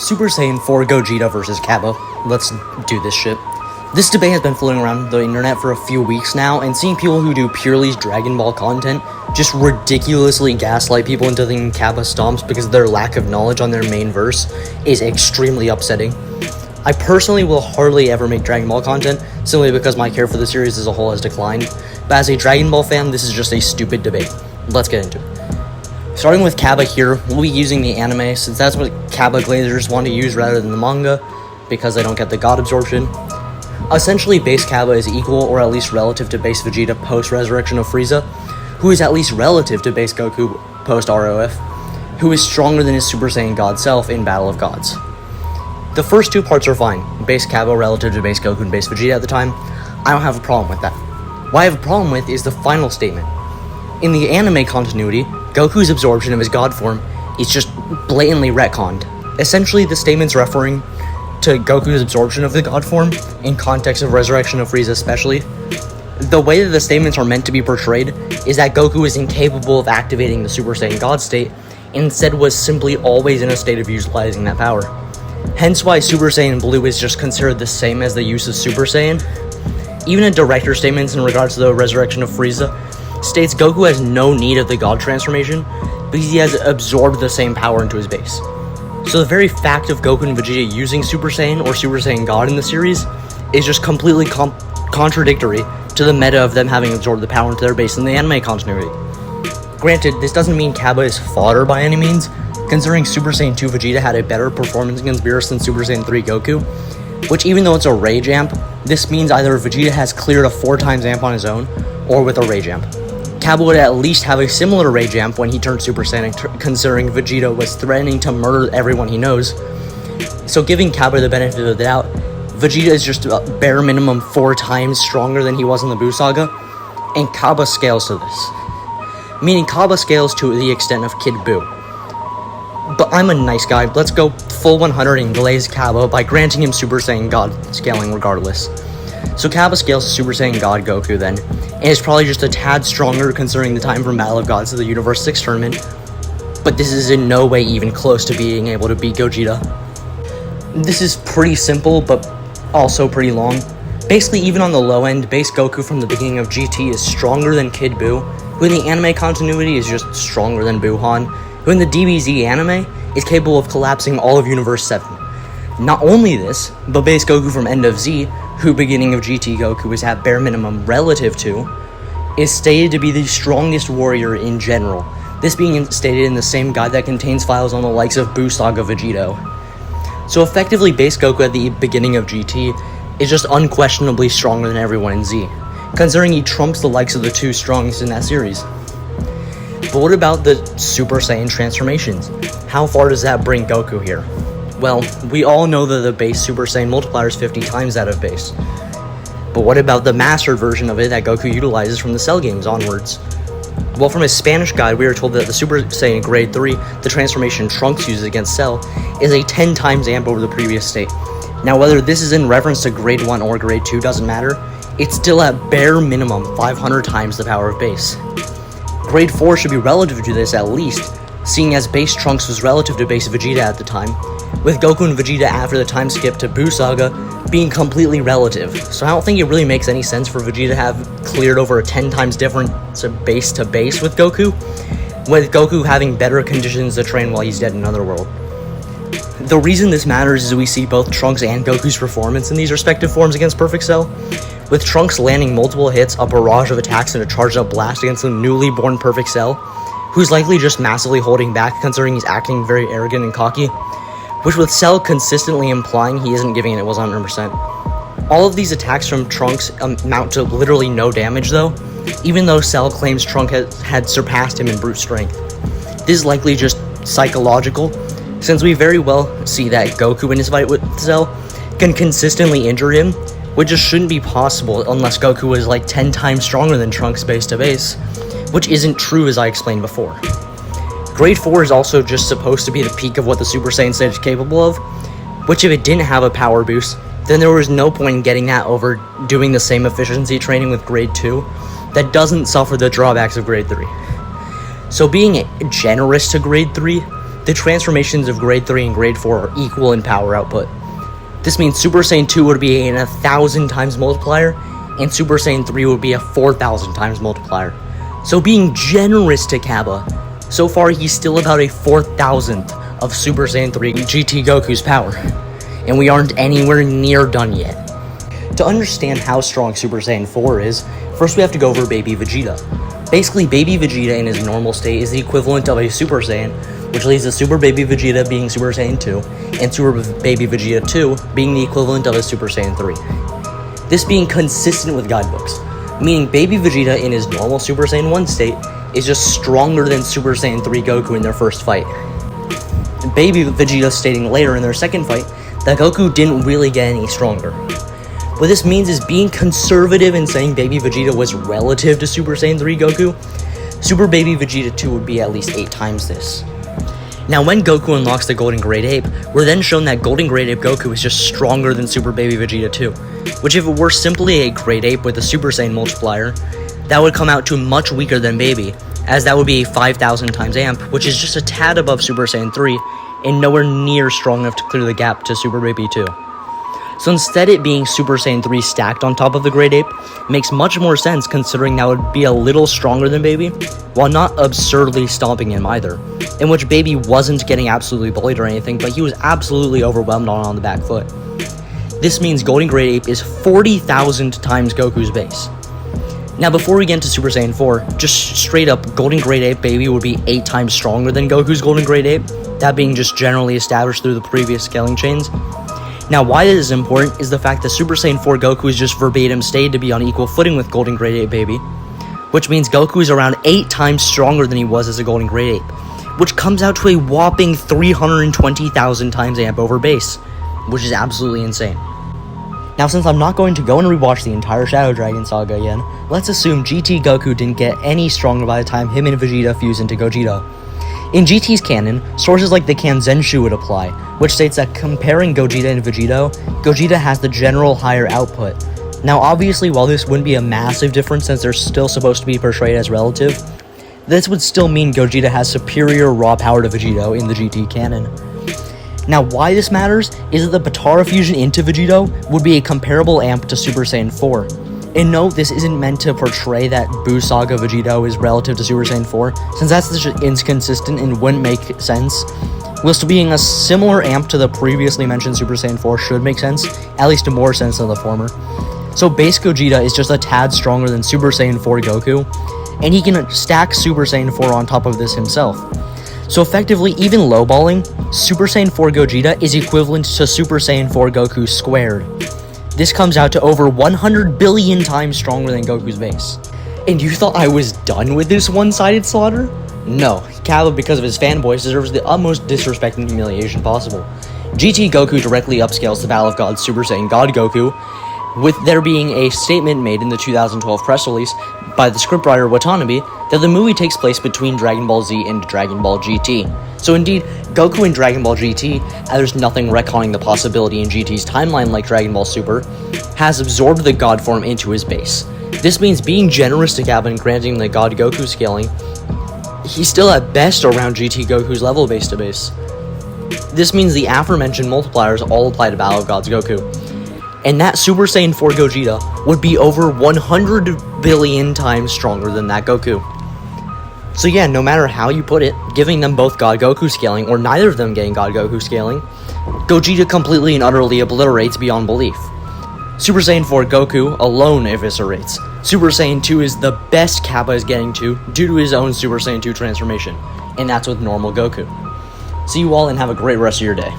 Super Saiyan 4 Gogeta versus Cabba. Let's do this shit. This debate has been floating around the internet for a few weeks now, and seeing people who do purely Dragon Ball content just ridiculously gaslight people into thinking Cabba stomps because of their lack of knowledge on their main verse is extremely upsetting. I personally will hardly ever make Dragon Ball content, simply because my care for the series as a whole has declined, but as a Dragon Ball fan, this is just a stupid debate. Let's get into it. Starting with Cabba here, we'll be using the anime, since that's what Cabba glazers want to use rather than the manga, because they don't get the God absorption. Essentially, base Cabba is equal, or at least relative to base Vegeta post-resurrection of Frieza, who is at least relative to base Goku post-ROF, who is stronger than his Super Saiyan God self in Battle of Gods. The first two parts are fine, base Cabba relative to base Goku and base Vegeta at the time. I don't have a problem with that. What I have a problem with is the final statement. In the anime continuity, Goku's absorption of his God form is just blatantly retconned. Essentially, the statement's referring to Goku's absorption of the God form, in context of Resurrection of Frieza especially. The way that the statements are meant to be portrayed is that Goku is incapable of activating the Super Saiyan God state, and instead was simply always in a state of utilizing that power. Hence why Super Saiyan Blue is just considered the same as the use of Super Saiyan. Even in director statements in regards to the Resurrection of Frieza, states Goku has no need of the God transformation because he has absorbed the same power into his base. So the very fact of Goku and Vegeta using Super Saiyan or Super Saiyan God in the series is just completely contradictory to the meta of them having absorbed the power into their base in the anime continuity. Granted, this doesn't mean Cabba is fodder by any means, considering Super Saiyan 2 Vegeta had a better performance against Beerus than Super Saiyan 3 Goku, which even though it's a Rage Amp, this means either Vegeta has cleared a 4x amp on his own, or with a Rage Amp. Cabba would at least have a similar Rage Amp when he turned Super Saiyan, considering Vegeta was threatening to murder everyone he knows. So giving Cabba the benefit of the doubt, Vegeta is just about bare minimum 4 times stronger than he was in the Buu Saga, and Cabba scales to this. Meaning Cabba scales to the extent of Kid Buu. But I'm a nice guy, let's go full 100 and glaze Cabba by granting him Super Saiyan God scaling regardless. So Cabba scales to Super Saiyan God Goku then, and is probably just a tad stronger considering the time from Battle of Gods to the Universe 6 tournament, but this is in no way even close to being able to beat Gogeta. This is pretty simple, but also pretty long. Basically, even on the low end, base Goku from the beginning of GT is stronger than Kid Buu, who in the anime continuity is just stronger than Buuhan, who in the DBZ anime is capable of collapsing all of Universe 7. Not only this, but base Goku from End of Z, who beginning of GT Goku is at bare minimum relative to, is stated to be the strongest warrior in general, this being stated in the same guide that contains files on the likes of Buu Saga Vegito. So effectively, base Goku at the beginning of GT is just unquestionably stronger than everyone in Z, considering he trumps the likes of the two strongest in that series. But what about the Super Saiyan transformations? How far does that bring Goku here? Well, we all know that the base Super Saiyan multiplier is 50 times that of base. But what about the mastered version of it that Goku utilizes from the Cell games onwards? Well, from his Spanish guide, we are told that the Super Saiyan Grade 3, the transformation Trunks uses against Cell, is a 10 times amp over the previous state. Now, whether this is in reference to Grade 1 or Grade 2 doesn't matter, it's still at bare minimum 500 times the power of base. Grade 4 should be relative to this at least, seeing as base Trunks was relative to base Vegeta at the time, with Goku and Vegeta after the time skip to Buu Saga being completely relative. So I don't think it really makes any sense for Vegeta to have cleared over a 10 times difference of base to base with Goku having better conditions to train while he's dead in another world. The reason this matters is we see both Trunks and Goku's performance in these respective forms against Perfect Cell, with Trunks landing multiple hits, a barrage of attacks, and a charged up blast against the newly born Perfect Cell, who's likely just massively holding back considering he's acting very arrogant and cocky, which with Cell consistently implying he isn't giving it 100%. All of these attacks from Trunks amount to literally no damage though, even though Cell claims Trunks had surpassed him in brute strength. This is likely just psychological, since we very well see that Goku in his fight with Cell can consistently injure him, which just shouldn't be possible unless Goku was like 10 times stronger than Trunks base to base, which isn't true as I explained before. Grade 4 is also just supposed to be the peak of what the Super Saiyan state is capable of, which if it didn't have a power boost, then there was no point in getting that over doing the same efficiency training with Grade 2 that doesn't suffer the drawbacks of Grade 3. So being generous to Grade 3, the transformations of Grade 3 and Grade 4 are equal in power output. This means Super Saiyan 2 would be an 1,000 times multiplier, and Super Saiyan 3 would be a 4,000 times multiplier. So being generous to Cabba, so far he's still about a 4,000th of Super Saiyan 3 GT Goku's power, and we aren't anywhere near done yet. To understand how strong Super Saiyan 4 is, first we have to go over Baby Vegeta. Basically, Baby Vegeta in his normal state is the equivalent of a Super Saiyan, which leads to Super Baby Vegeta being Super Saiyan 2, and Super Baby Vegeta 2 being the equivalent of a Super Saiyan 3. This being consistent with guidebooks, meaning Baby Vegeta in his normal Super Saiyan 1 state is just stronger than Super Saiyan 3 Goku in their first fight. Baby Vegeta stating later in their second fight that Goku didn't really get any stronger. What this means is being conservative in saying Baby Vegeta was relative to Super Saiyan 3 Goku, Super Baby Vegeta 2 would be at least 8 times this. Now when Goku unlocks the Golden Great Ape, we're then shown that Golden Great Ape Goku is just stronger than Super Baby Vegeta 2, which if it were simply a Great Ape with a Super Saiyan multiplier, that would come out to much weaker than Baby, as that would be a 5,000 times amp, which is just a tad above Super Saiyan 3, and nowhere near strong enough to clear the gap to Super Baby 2. So instead it being Super Saiyan 3 stacked on top of the Great Ape makes much more sense considering that would be a little stronger than Baby, while not absurdly stomping him either, in which Baby wasn't getting absolutely bullied or anything, but he was absolutely overwhelmed on the back foot. This means Golden Great Ape is 40,000 times Goku's base. Now before we get into Super Saiyan 4, just straight up, Golden Great Ape Baby would be 8 times stronger than Goku's Golden Great Ape, that being just generally established through the previous scaling chains. Now why this is important is the fact that Super Saiyan 4 Goku is just verbatim stated to be on equal footing with Golden Great Ape Baby, which means Goku is around 8 times stronger than he was as a Golden Great Ape, which comes out to a whopping 320,000 times amp over base, which is absolutely insane. Now since I'm not going to go and rewatch the entire Shadow Dragon saga again, let's assume GT Goku didn't get any stronger by the time him and Vegeta fuse into Gogeta. In GT's canon, sources like the Kanzenshu would apply, which states that comparing Gogeta and Gogeta has the general higher output. Now obviously while this wouldn't be a massive difference since they're still supposed to be portrayed as relative, this would still mean Gogeta has superior raw power to Vegeta in the GT canon. Now why this matters is that the Potara fusion into Vegeta would be a comparable amp to Super Saiyan 4. And no, this isn't meant to portray that Buu Saga Vegeta is relative to Super Saiyan 4, since that's just inconsistent and wouldn't make sense. Whilst being a similar amp to the previously mentioned Super Saiyan 4 should make sense, at least to more sense than the former. So base Gogeta is just a tad stronger than Super Saiyan 4 Goku, and he can stack Super Saiyan 4 on top of this himself. So effectively, even lowballing, Super Saiyan 4 Gogeta is equivalent to Super Saiyan 4 Goku squared. This comes out to over 100 billion times stronger than Goku's base. And you thought I was done with this one-sided slaughter? No, Cabba, because of his fanboys, deserves the utmost disrespect and humiliation possible. GT Goku directly upscales the Battle of Gods Super Saiyan God Goku, with there being a statement made in the 2012 press release by the scriptwriter Watanabe that the movie takes place between Dragon Ball Z and Dragon Ball GT. So indeed, Goku in Dragon Ball GT, and there's nothing retconning the possibility in GT's timeline like Dragon Ball Super, has absorbed the God form into his base. This means being generous to Cabba and granting the God Goku scaling, he's still at best around GT Goku's level base to base. This means the aforementioned multipliers all apply to Battle of Gods Goku. And that Super Saiyan 4 Gogeta would be over 100 billion times stronger than that Goku. So yeah, no matter how you put it, giving them both God Goku scaling, or neither of them getting God Goku scaling, Gogeta completely and utterly obliterates beyond belief. Super Saiyan 4 Goku alone eviscerates. Super Saiyan 2 is the best Cabba is getting to due to his own Super Saiyan 2 transformation, and that's with normal Goku. See you all and have a great rest of your day.